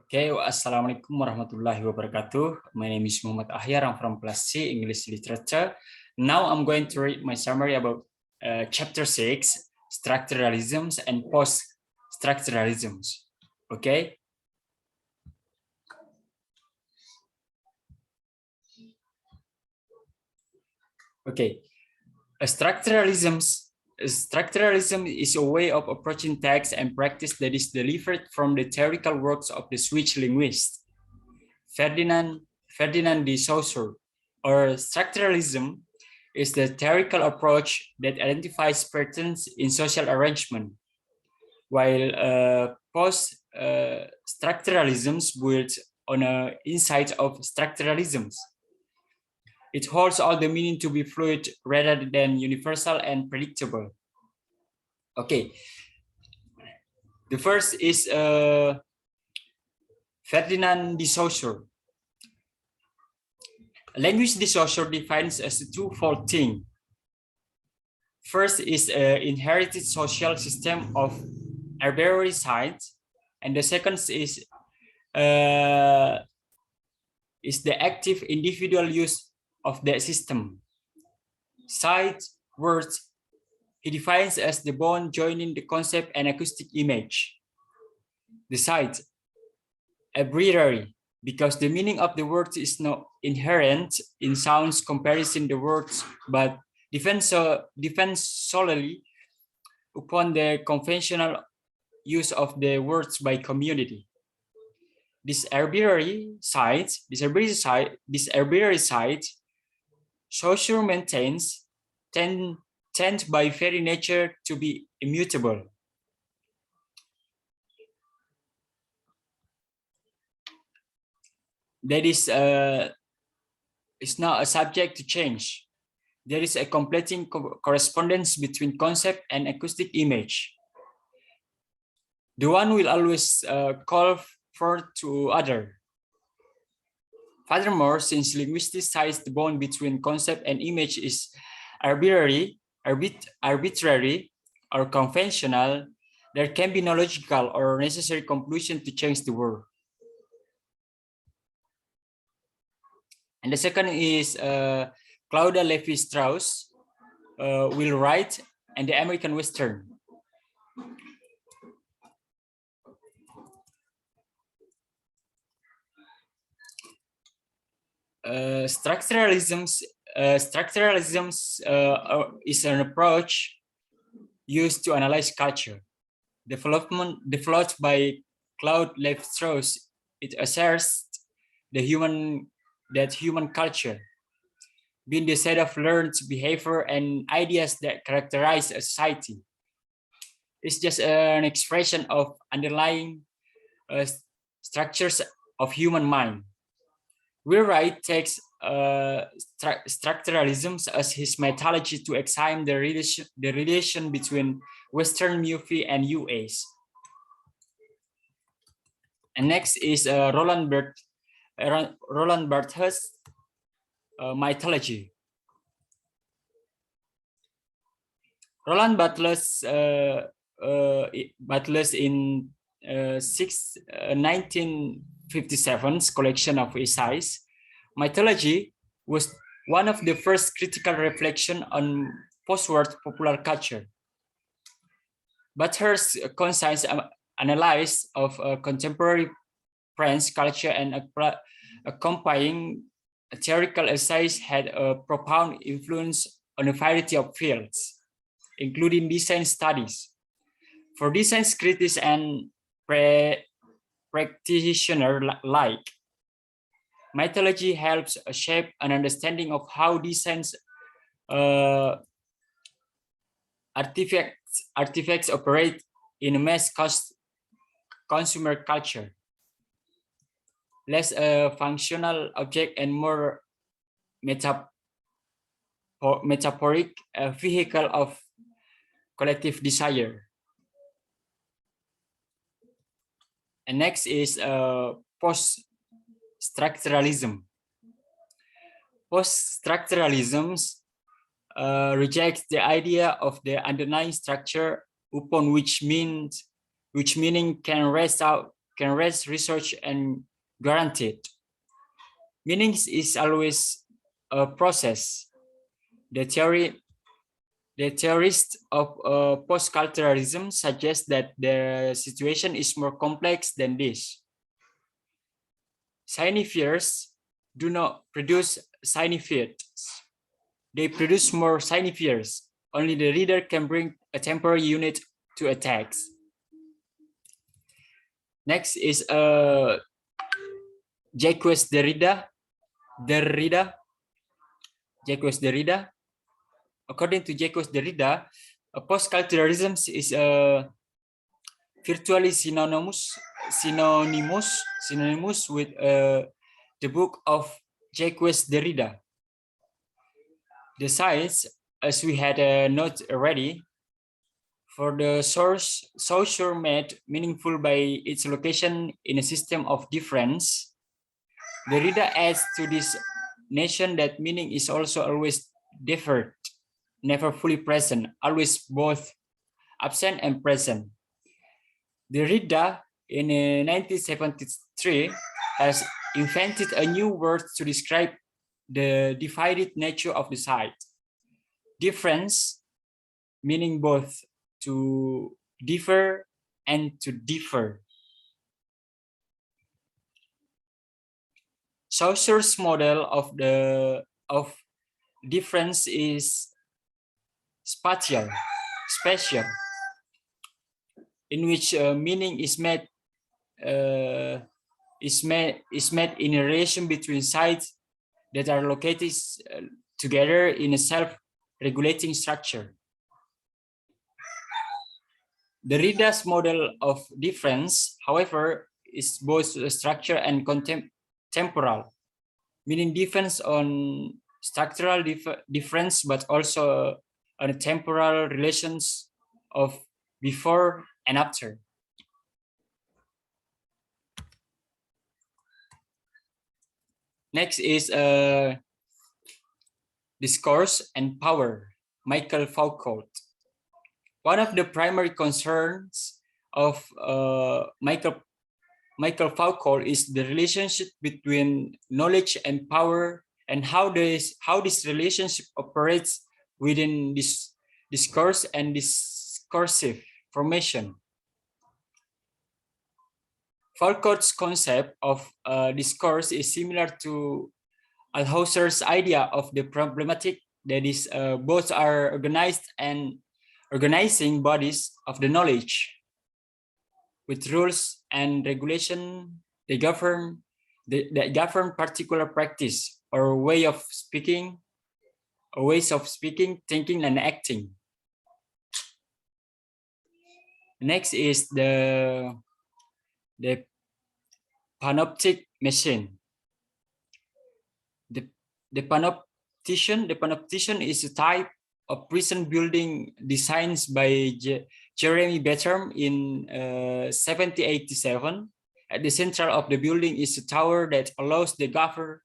Okay, Assalamualaikum warahmatullahi wabarakatuh. My name is Muhammad Ahyar. I'm from class C, English Literature. Now I'm going to read my summary about chapter 6, Structuralisms and Post-structuralisms. Okay. Okay. Structuralism is a way of approaching text and practice that is delivered from the theoretical works of the Swiss linguist Ferdinand de Saussure. Or structuralism is the theoretical approach that identifies patterns in social arrangement, while post-structuralism builds on an insight of structuralism. It holds all the meaning to be fluid rather than universal and predictable. Okay. The first is Ferdinand de Saussure. Language de Saussure defines as a twofold thing. First is an inherited social system of arbitrary sites, and the second is the active individual use of that system. Site words he defines as the bond joining the concept and acoustic image. The site arbitrary, because the meaning of the words is not inherent in sounds comparison the words, but depends solely upon the conventional use of the words by community. This arbitrary site, Saussure maintains tend by very nature to be immutable. That is not a subject to change. There is a completing correspondence between concept and acoustic image. The one will always call for to other. Furthermore, since linguistics ties the bond between concept and image is arbitrary or conventional, there can be no logical or necessary conclusion to change the word. And the second is Claudia Levi-Strauss will write and the American Western. Structuralism is an approach used to analyze culture. Developed by Claude Levi-Strauss, it asserts that human culture, being the set of learned behavior and ideas that characterize a society, is just an expression of underlying structures of human mind. Wheelwright takes structuralism as his methodology to examine the relation between Western movie and US. And next is Roland Barthes' mythology. Roland Barthes in 1957's collection of essays, mythology was one of the first critical reflection on post-war popular culture. Barthes' concise analysis of contemporary French culture and accompanying theoretical essays had a profound influence on a variety of fields, including design studies. For design critics and practitioners alike, mythology helps shape an understanding of how designs artifacts operate in a mass consumer culture, less a functional object and more metaphoric vehicle of collective desire. And next is post-structuralism. Post-structuralism rejects the idea of the underlying structure upon which meaning can rest out can rest, research, and guaranteed. Meaning is always a process. The theorists of post-culturalism suggest that the situation is more complex than this. Signifiers do not produce signifiers. They produce more signifiers. Only the reader can bring a temporary unit to a text. Next is Jacques Derrida. Jacques Derrida. According to Jacques Derrida, post-culturalism is virtually synonymous with the book of Jacques Derrida. The science, as we had noted already, for the source made meaningful by its location in a system of difference, Derrida adds to this notion that meaning is also always different, never fully present, always both absent and present. Derrida in 1973 has invented a new word to describe the divided nature of the site. Difference, meaning both to differ and to differ. Saussure's model of difference is spatial, in which meaning is made in a relation between sites that are located together in a self-regulating structure. Derrida's model of difference, however, is both structure and temporal, meaning difference on structural difference, but also on temporal relations of before and after. Next is discourse and power, Michael Foucault. One of the primary concerns of Michael Foucault is the relationship between knowledge and power, and how this relationship operates within this discourse and discursive formation. Foucault's concept of discourse is similar to Althusser's idea of the problematic, that is, both are organized and organizing bodies of the knowledge with rules and regulation that govern particular practice or way of speaking, or ways of speaking, thinking, and acting. Next is the panoptic machine. The panoptician is a type of prison building designed by Jeremy Bentham in 1787. At the center of the building is a tower that allows the governor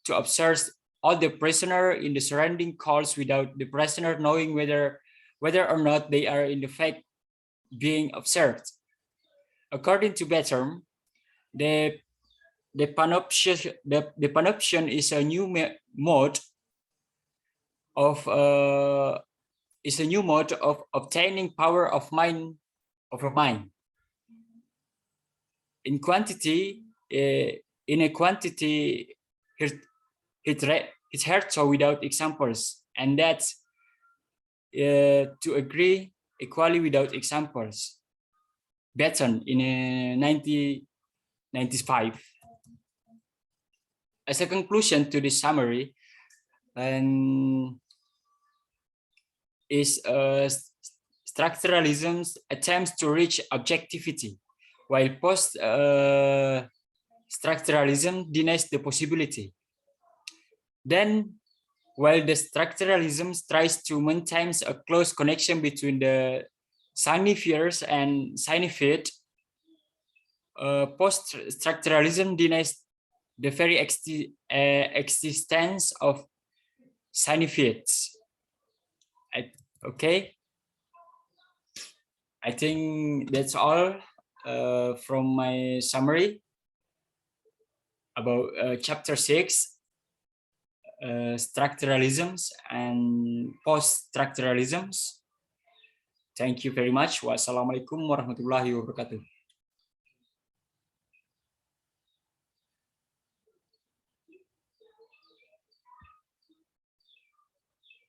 to observe all the prisoners in the surrounding halls without the prisoner knowing whether or not they are in fact being observed. According to Bentham, the panoption is a new mode of obtaining power of mind over mind. In a quantity it's hard so without examples, and that's to agree equally without examples. Bentham in 1995. As a conclusion to this summary, is structuralism's attempts to reach objectivity, while post-structuralism denies the possibility. Then, while the structuralism tries to maintain a close connection between the signifiers and signified, post-structuralism denies the very existence of signifieds. Okay, I think that's all from my summary about chapter 6, structuralisms and post-structuralisms. Thank you very much. Wassalamualaikum warahmatullahi wabarakatuh.